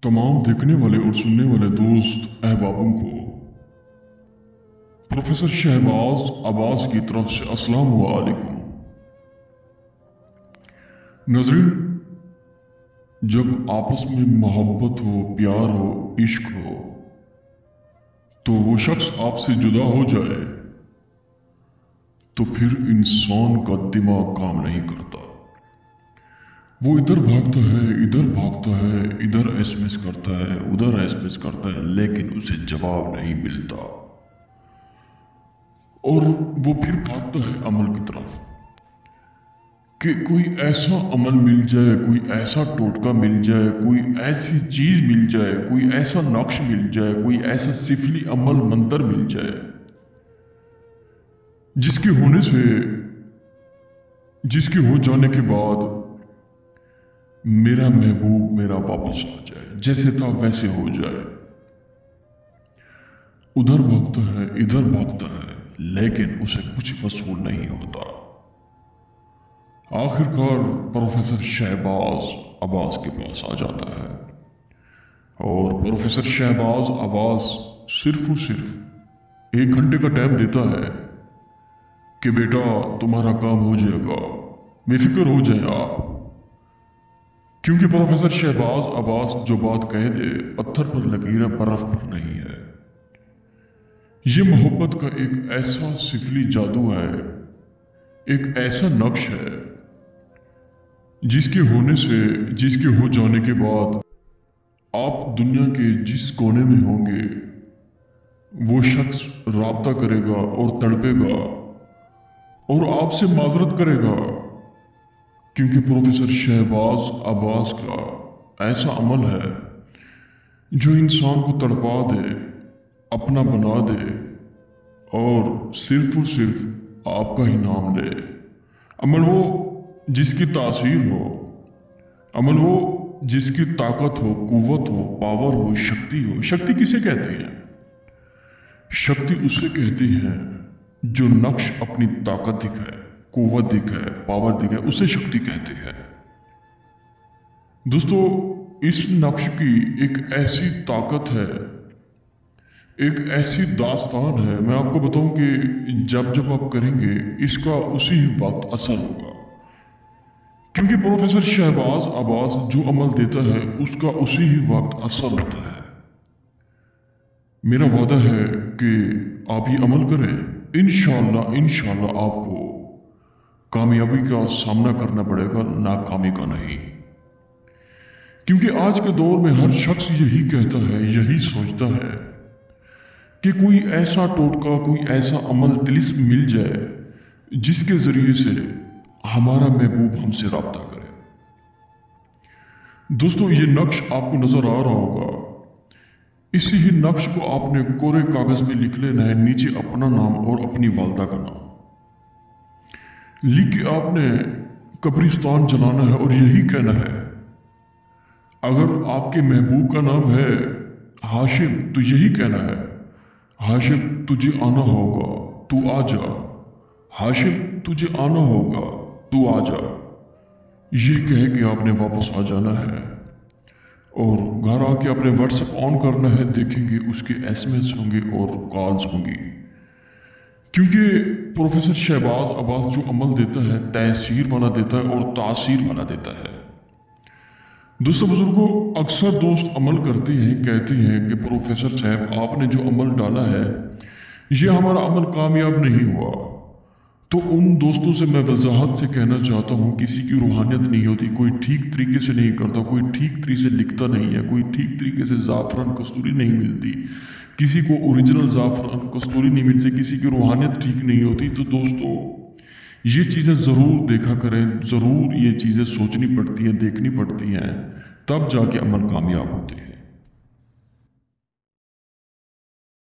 तमाम देखने वाले और सुनने वाले दोस्त अहबाबों को प्रोफेसर शहबाज अब्बास की तरफ से अस्सलाम वालेकुम। नजरीन, जब आपस में मोहब्बत हो, प्यार हो, इश्क हो, तो वो शख्स आपसे जुदा हो जाए तो फिर इंसान का दिमाग काम नहीं करता। वो इधर भागता है, इधर भागता है, इधर एसएमएस करता है, उधर एसएमएस करता है, लेकिन उसे जवाब नहीं मिलता और वो फिर भागता है अमल की तरफ कि कोई ऐसा अमल मिल जाए, कोई ऐसा टोटका मिल जाए, कोई ऐसी चीज मिल जाए, कोई ऐसा नक्श मिल जाए, कोई ऐसा सिफली अमल मंतर मिल जाए जिसके होने से, जिसके हो जाने के बाद मेरा महबूब मेरा वापस आ जाए, जैसे था वैसे हो जाए। उधर भागता है, इधर भागता है, लेकिन उसे कुछ वसूल नहीं होता। आखिरकार प्रोफेसर शहबाज अब्बास के पास आ जाता है और प्रोफेसर शहबाज अब्बास सिर्फ और सिर्फ 1 घंटे का टाइम देता है कि बेटा तुम्हारा काम हो जाएगा, बेफिक्र हो जाए आप। क्योंकि प्रोफेसर शहबाज अब्बास जो बात कह दे, पत्थर पर लकीर है, बर्फ पर नहीं है। ये मोहब्बत का एक ऐसा सिफली जादू है, एक ऐसा नक्श है जिसके होने से, जिसके हो जाने के बाद आप दुनिया के जिस कोने में होंगे वो शख्स राब्ता करेगा और तड़पेगा और आपसे माजरत करेगा, क्योंकि प्रोफेसर शहबाज अब्बास का ऐसा अमल है जो इंसान को तड़पा दे, अपना बना दे और सिर्फ आपका ही नाम ले। अमल वो जिसकी तासीर हो, अमल वो जिसकी ताकत हो, कुव्वत हो, पावर हो, शक्ति हो। शक्ति किसे कहते हैं? शक्ति उसे कहती है जो नक्श अपनी ताकत दिखाए, कुव्वत दिखाए, पावर दिखाए, उसे शक्ति कहते हैं। दोस्तों, इस नक्श की एक ऐसी ताकत है, एक ऐसी दास्तान है, मैं आपको बताऊं कि जब आप करेंगे इसका उसी वक्त असर होगा। क्योंकि प्रोफेसर शहबाज अब्बास जो अमल देता है उसका उसी ही वक्त असर होता है। मेरा वादा है कि आप ये अमल करें, इंशाअल्लाह आपको कामयाबी का सामना करना पड़ेगा, नाकामी का नहीं। क्योंकि आज के दौर में हर शख्स यही कहता है, यही सोचता है कि कोई ऐसा टोटका, कोई ऐसा अमल तिलिस्म मिल जाए जिसके जरिए से हमारा महबूब हमसे राब्ता करे। दोस्तों, ये नक्श आपको नजर आ रहा होगा। इसी ही नक्श को आपने कोरे कागज में लिख लेना है, नीचे अपना नाम और अपनी वालदा का नाम लिख के आपने कब्रिस्तान जलाना है और यही कहना है, अगर आपके महबूब का नाम है हाशिम तो यही कहना है, हाशिम तुझे आना होगा, तू आ जा। हाशिम तुझे आना होगा, तू आ जा। ये कह के आपने वापस आ जाना है और घर आके अपने व्हाट्सएप ऑन करना है, देखेंगे उसके एसएमएस होंगे और कॉल्स होंगी। क्योंकि प्रोफेसर शहबाज अब्बास जो अमल देता है तहसीर वाला देता है और तासीर वाला देता है। दोस्तों बुजुर्गों, अक्सर दोस्त अमल करते हैं, कहते हैं कि प्रोफेसर साहब आपने जो अमल डाला है ये हमारा अमल कामयाब नहीं हुआ। तो उन दोस्तों से मैं वजाहत से कहना चाहता हूँ, किसी की रूहानियत नहीं होती, कोई ठीक तरीके से नहीं करता, कोई ठीक तरीके से लिखता नहीं है, कोई ठीक तरीके से जाफरान कस्तूरी नहीं मिलती, किसी को ओरिजिनल जाफरान कस्तूरी नहीं मिलती, किसी की रूहानियत ठीक नहीं होती। तो दोस्तों, ये चीज़ें ज़रूर देखा करें, ज़रूर ये चीज़ें सोचनी पड़ती हैं, देखनी पड़ती हैं, तब जाके अमल कामयाब होते हैं।